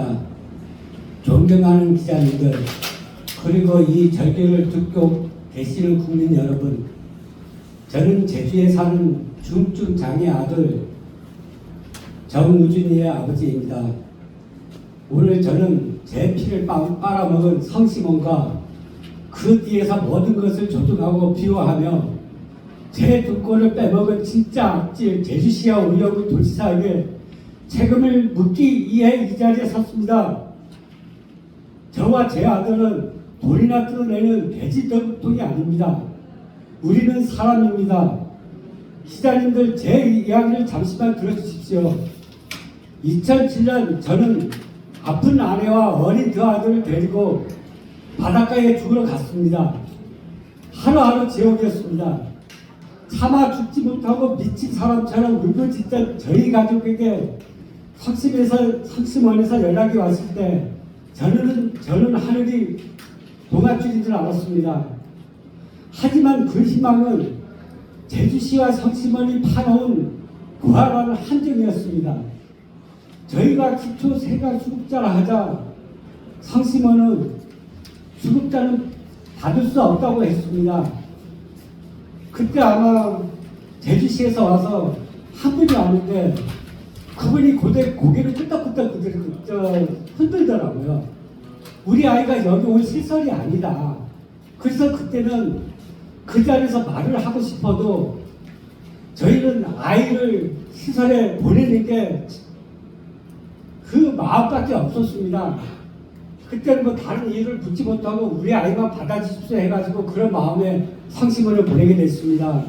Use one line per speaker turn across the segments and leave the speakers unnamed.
기자입니다. 존경하는 기자님들, 그리고 이 절경을 듣고 계시는 국민 여러분, 저는 제주에 사는 중증 장애 아들 정우준이의 아버지입니다. 오늘 저는 제 피를 빨아먹은 성심원과 그 뒤에서 모든 것을 조종하고 비호하며 제 등골을 빼먹은 진짜 악질 제주시와 우려구 도지사에게 책임을 묻기 위해 이 자리에 섰습니다. 저와 제 아들은 돈이나 뜯어내는 돼지떡통이 아닙니다. 우리는 사람입니다. 기자님들 제 이야기를 잠시만 들어주십시오. 2007년 저는 아픈 아내와 어린 두 아들을 데리고 바닷가에 죽으러 갔습니다. 하루하루 지옥이었습니다. 차마 죽지 못하고 미친 사람처럼 울부짖던 저희 가족에게 성심원에서 연락이 왔을 때 저는 하늘이 동아줄인 줄 알았습니다. 하지만 그 희망은 제주시와 성심원이 파놓은 구하라는 한정이었습니다. 저희가 기초 세가 수급자라 하자 성심원은 수급자는 받을 수 없다고 했습니다. 그때 아마 제주시에서 와서 한 분이 왔는데 그분이 고개를 끄덕끄덕 흔들더라고요. 우리 아이가 여기 올 시설이 아니다. 그래서 그때는 그 자리에서 말을 하고 싶어도 저희는 아이를 시설에 보내는 게 그 마음밖에 없었습니다. 그때는 뭐 다른 일을 붙지 못하고 우리 아이만 받아주십시오 해가지고 그런 마음에 성심원을 보내게 됐습니다.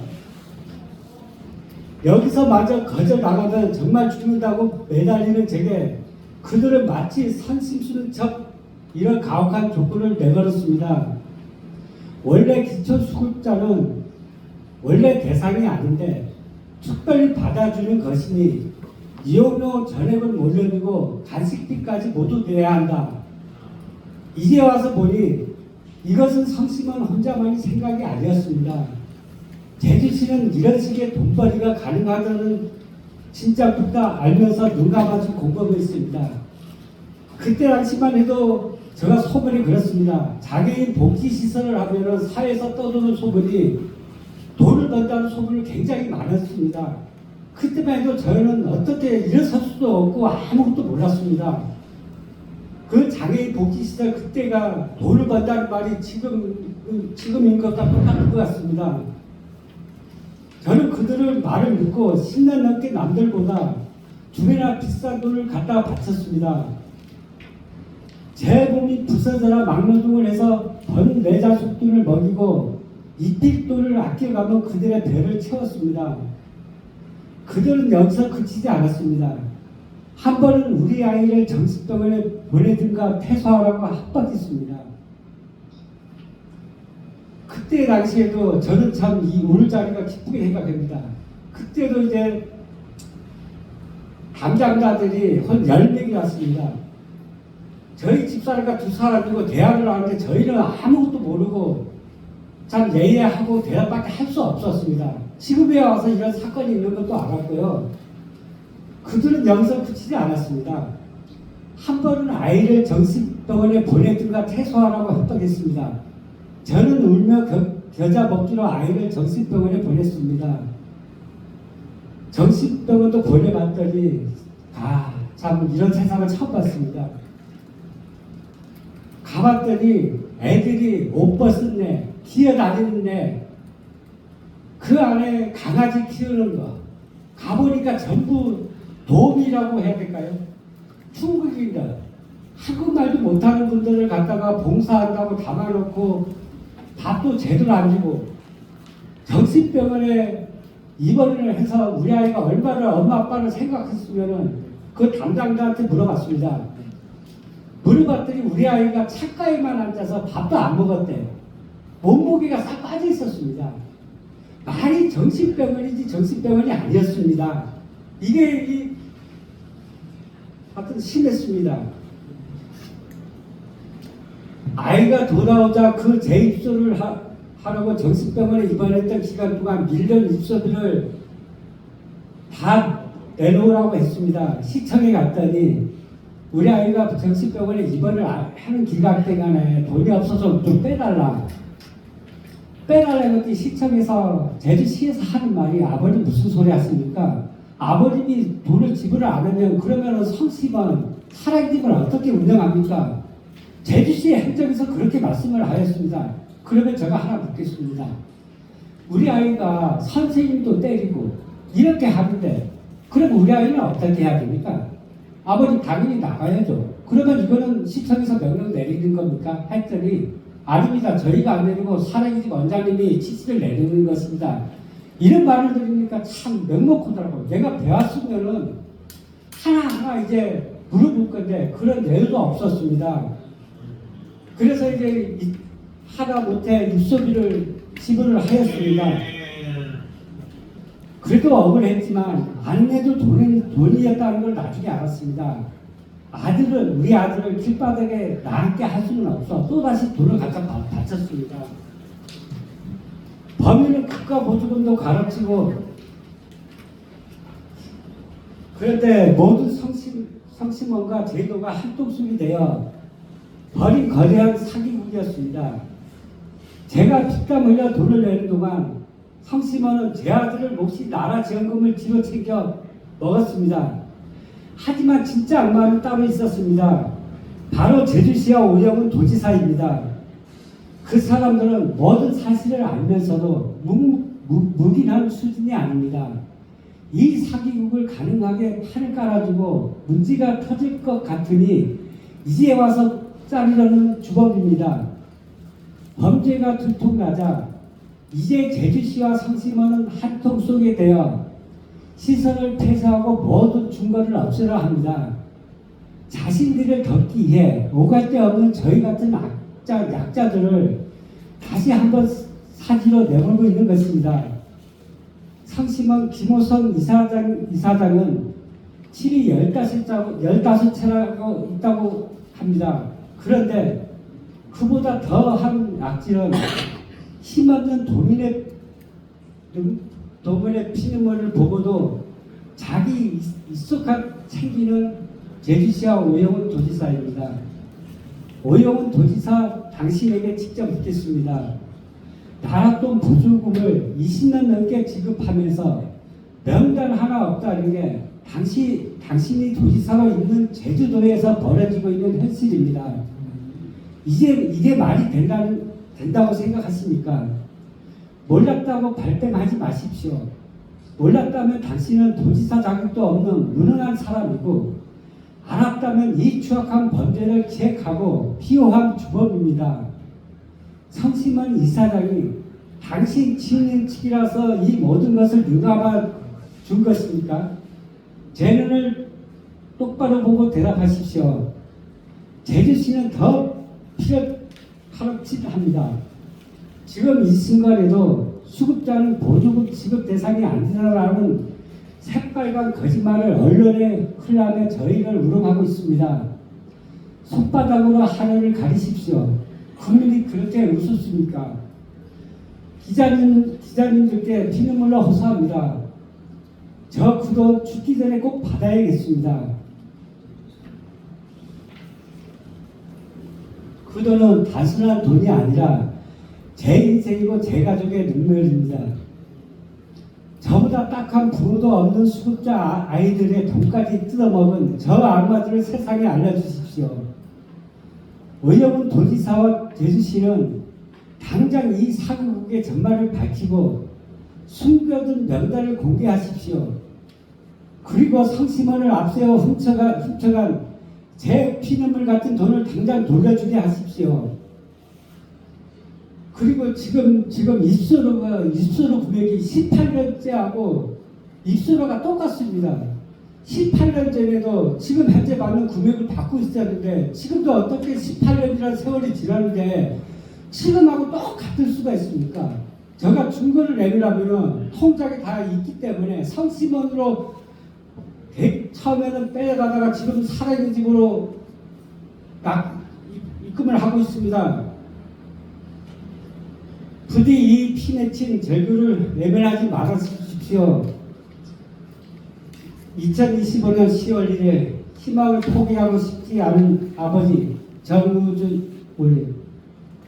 여기서 마저 거저 나가면 정말 죽는다고 매달리는 제게 그들은 마치 선심수는 척 이런 가혹한 조건을 내걸었습니다. 원래 기초수급자는 원래 대상이 아닌데 특별히 받아주는 것이니 이용료 전액을 몰려주고 간식비까지 모두 내야 한다. 이제 와서 보니 이것은 성심원 혼자만이 생각이 아니었습니다. 제주시는 이런 식의 돈벌이가 가능하다는 진짜부터 알면서 눈 감아준 공범이 있습니다. 그때 당시만 해도 제가 소문이 그렇습니다. 장애인 복지시설을 하면 사회에서 떠도는 소문이 돈을 번다는 소문이 굉장히 많았습니다. 그때만 해도 저는 어떻게 일어설 수도 없고 아무것도 몰랐습니다. 그 장애인 복지시설 그때가 돈을 번다는 말이 지금인 것과 똑같은 것 같습니다. 저는 그들의 말을 믿고 10년 넘게 남들보다 두 배나 비싼 돈을 갖다 바쳤습니다. 제 몸이 부서져라 막노동을 해서 번 내 자식들을 먹이고 이필돈을 아껴가며 그들의 배를 채웠습니다. 그들은 여기서 그치지 않았습니다. 한 번은 우리 아이를 정신병원에 보내든가 퇴소하라고 합박했습니다. 그때 당시에도 저는 참 이 오늘 자리가 기쁘게 생각합니다. 그때도 이제 담당자들이 한 10명이 왔습니다. 저희 집사람과 두 사람이고 대화를 하는데 저희는 아무것도 모르고 참 예의하고 대답밖에 할 수 없었습니다. 지금에 와서 이런 사건이 있는 것도 알았고요. 그들은 여기서 그치지 않았습니다. 한 번은 아이를 정신병원에 보내든가 퇴소하라고 협박했습니다. 저는 울며 겨자 먹기로 아이를 정신병원에 보냈습니다. 정신병원도 보내봤더니 참 이런 세상을 처음 봤습니다. 가봤더니 애들이 옷 벗었네, 기어다니는데 그 안에 강아지 키우는 거 가보니까 전부 도미라고 해야 될까요? 중국인다. 한국말도 못하는 분들을 갖다가 봉사한다고 담아놓고 밥도 제대로 안 주고 정신병원에 입원을 해서 우리 아이가 얼마나 엄마 아빠를 생각했으면은 그 담당자한테 물어봤습니다. 물어봤더니 우리 아이가 창가에만 앉아서 밥도 안 먹었대. 몸무게가 싹 빠져 있었습니다. 말이 정신병원이지 정신병원이 아니었습니다. 이게 하여튼 심했습니다. 아이가 돌아오자 그 재입소를 하라고 정신병원에 입원했던 기간 동안 밀려온 입소비를 다 내놓으라고 했습니다. 시청에 갔더니 우리 아이가 정신병원에 입원을 하는 기간 동안에 돈이 없어서 좀 빼달라. 빼달라고 했더니 시청에서 제주시에서 하는 말이 아버님 무슨 소리 하십니까? 아버님이 돈을 지불을 안 하면 그러면 성심은 사랑집을 어떻게 운영합니까? 제주시 행정에서 그렇게 말씀을 하였습니다. 그러면 제가 하나 묻겠습니다. 우리 아이가 선생님도 때리고 이렇게 하는데 그럼 우리 아이는 어떻게 해야 됩니까? 아버님 당연히 나가야죠. 그러면 이거는 시청에서 명령 내리는 겁니까? 했더니 아닙니다. 저희가 안 내리고 사랑집 원장님이 지시를 내리는 것입니다. 이런 말을 들으니까 참 명목하더라고요. 내가 배웠으면은 하나하나 이제 물어볼 건데 그런 내용도 없었습니다. 그래서 이제 하다 못해 입소비를 지불을 하였습니다. 그래도 억울했지만 안 내도 돈이었다는 걸 나중에 알았습니다. 우리 아들을 길바닥에 나앉게 할 수는 없어. 또다시 돈을 갖다 바쳤습니다. 범인은 국가 보조금도 가로치고 그런데 모든 성심원과 제도가 한통속이 되어 버린 거대한 사기국이었습니다. 제가 뒷담 흘려 돈을 내는 동안 성심원은 제 아들을 몫이 나라 지원금을 뒤로 챙겨 먹었습니다. 하지만 진짜 악마는 따로 있었습니다. 바로 제주시와 오영훈 도지사입니다. 그 사람들은 모든 사실을 알면서도 묵인한 수준이 아닙니다. 이 사기국을 가능하게 판을 깔아주고 문제가 터질 것 같으니 이제 와서 짜리려는 주범입니다. 범죄가 들통나자 이제 제주시와 성심원은 한통 속에 되어 시선을 폐쇄하고 모든 증거를 없애려 합니다. 자신들을 덮기 위해 오갈 데 없는 저희 같은 약자들을 다시 한번 사지로 내몰고 있는 것입니다. 성심원 김호성 이사장은 7이 15채라고 있다고 합니다. 그런데 그보다 더한 악질은 힘없는 도민의 피눈물을 보고도 자기 입속한 챙기는 제주시와 오영훈 도지사입니다. 오영훈 도지사 당신에게 직접 묻겠습니다. 나랏돈 보조금을 20년 넘게 지급하면서 명단 하나 없다는 게 당신이 도지사로 있는 제주도에서 벌어지고 있는 현실입니다. 이게 말이 된다고 생각하십니까? 몰랐다고 발뺌하지 마십시오. 몰랐다면 당신은 도지사 자격도 없는 무능한 사람이고 알았다면 이 추악한 범죄를 기획하고 피호한 주범입니다. 성심원 이사장이 당신 친인척이라서 이 모든 것을 능감해 준 것입니까? 제 눈을 똑바로 보고 대답하십시오. 제주시는 더 파렴치합니다. 지금 이 순간에도 수급자는 보조금 지급 대상이 아니라는 새빨간 거짓말을 언론에 흘려내 저희를 우롱하고 있습니다. 손바닥으로 하늘을 가리십시오. 국민이 그렇게 웃었습니까? 기자님들께 피눈물로 호소합니다. 저 그 돈 죽기 전에 꼭 받아야겠습니다. 그 돈은 단순한 돈이 아니라 제 인생이고 제 가족의 눈물입니다. 저보다 딱한 부모도 없는 수급자 아이들의 돈까지 뜯어먹은 저 악마들을 세상에 알려주십시오. 오영훈 도지사와 제주시는 당장 이 사기국의 전말을 밝히고 숨겨둔 명단을 공개하십시오. 그리고 성심원을 앞세워 훔쳐간 제 피눈물 같은 돈을 당장 돌려주게 하십시오. 그리고 지금 입소로 금액이 18년째하고 입소로가 똑같습니다. 18년 전에도 지금 현재 받는 금액을 받고 있었는데 지금도 어떻게 18년이라는 세월이 지났는데 지금하고 똑같을 수가 있습니까? 제가 증거를 내밀라면 통장에 다 있기 때문에 성심원으로 처음에는 빼가다가 지금 살아있는 집으로 입금을 하고 있습니다. 부디 이 피맺힌 절규를 외면하지 말아주십시오. 2025년 10월 1일 희망을 포기하고 싶지 않은 아버지 정우준 올림.